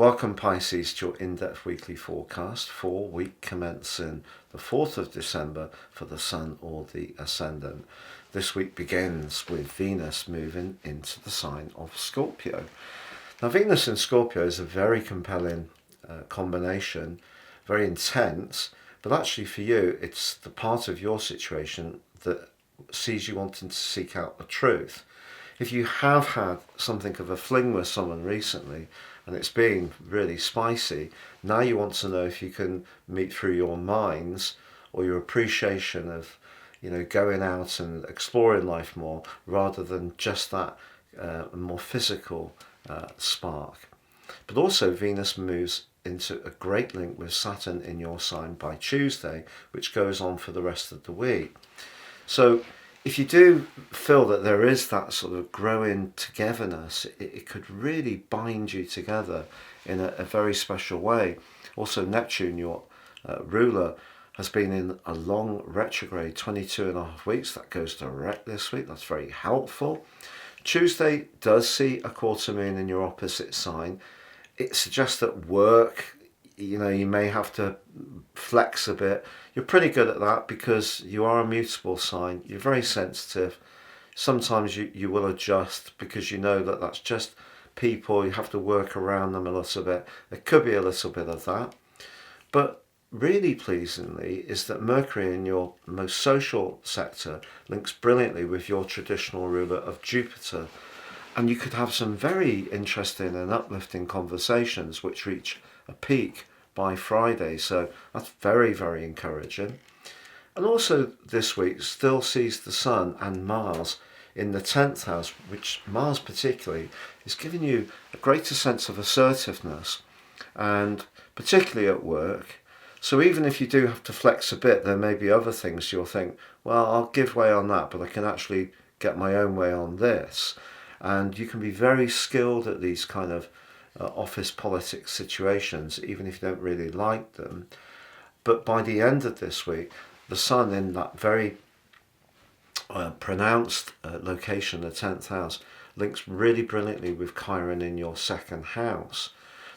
Welcome Pisces to your in-depth weekly forecast for week commencing the 4th of December for the Sun or the Ascendant. This week begins with Venus moving into the sign of Scorpio. Now Venus in Scorpio is a very compelling combination, very intense, but actually for you it's the part of your situation that sees you wanting to seek out the truth. If you have had something of a fling with someone recently and it's been really spicy, now you want to know if you can meet through your minds or your appreciation of, going out and exploring life more rather than just that more physical spark. But also Venus moves into a great link with Saturn in your sign by Tuesday, which goes on for the rest of the week. So if you do feel that there is that sort of growing togetherness, it could really bind you together in a very special way. Also Neptune, your ruler, has been in a long retrograde, 22.5 weeks. That goes direct this week. That's very helpful. Tuesday does see a quarter moon in your opposite sign. It suggests that work, you may have to flex a bit. You're pretty good at that because you are a mutable sign. You're very sensitive. Sometimes you will adjust because you know that that's just people. You have to work around them a little bit. There could be a little bit of that. But really pleasingly is that Mercury in your most social sector links brilliantly with your traditional ruler of Jupiter. And you could have some very interesting and uplifting conversations which reach a peak by Friday, so that's very, very encouraging. And also this week still sees the Sun and Mars in the 10th house, which Mars particularly is giving you a greater sense of assertiveness, and particularly at work. So even if you do have to flex a bit, there may be other things you'll think, well, I'll give way on that, but I can actually get my own way on this. And you can be very skilled at these kind of office politics situations, even if you don't really like them. But by the end of this week, the Sun in that very pronounced location, the 10th house, links really brilliantly with Chiron in your second house.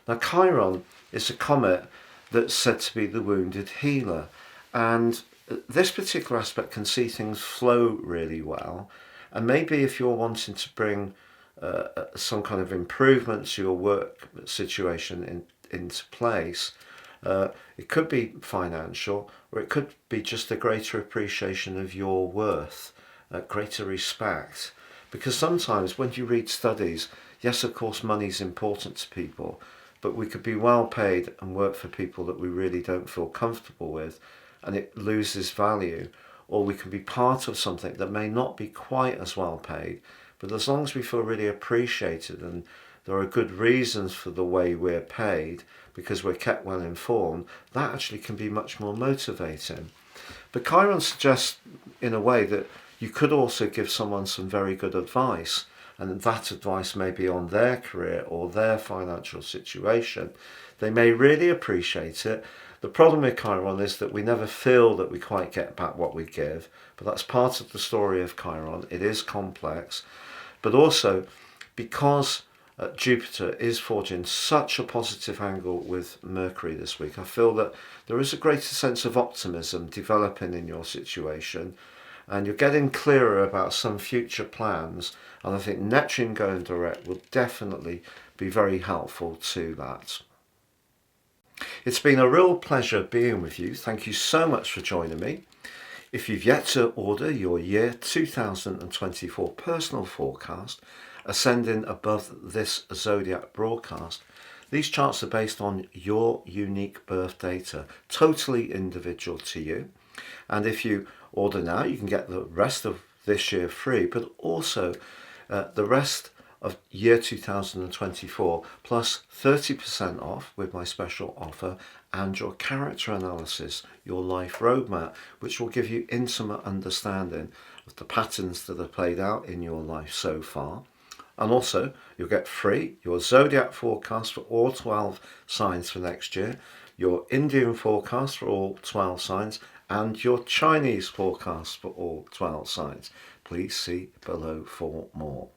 Now Chiron is a comet that's said to be the wounded healer, and this particular aspect can see things flow really well. And maybe if you're wanting to bring some kind of improvement to your work situation into place, it could be financial, or it could be just a greater appreciation of your worth, greater respect. Because sometimes when you read studies, yes, of course, money's important to people, but we could be well paid and work for people that we really don't feel comfortable with, and it loses value. Or we can be part of something that may not be quite as well paid, but as long as we feel really appreciated and there are good reasons for the way we're paid because we're kept well informed, that actually can be much more motivating. But Chiron suggests in a way that you could also give someone some very good advice, and that advice may be on their career or their financial situation. They may really appreciate it. The problem with Chiron is that we never feel that we quite get back what we give, but that's part of the story of Chiron. It is complex, but also because Jupiter is forging such a positive angle with Mercury this week, I feel that there is a greater sense of optimism developing in your situation, and you're getting clearer about some future plans, and I think Neptune going direct will definitely be very helpful to that. It's been a real pleasure being with you. Thank you so much for joining me. If you've yet to order your year 2024 personal forecast, ascending above this zodiac broadcast, these charts are based on your unique birth data, totally individual to you. And if you order now, you can get the rest of this year free, but also the rest of year 2024 plus 30% off with my special offer and your character analysis, your life roadmap, which will give you intimate understanding of the patterns that are played out in your life so far. And also you'll get free your zodiac forecast for all 12 signs for next year, your Indian forecast for all 12 signs, and your Chinese forecast for all 12 signs. Please see below for more.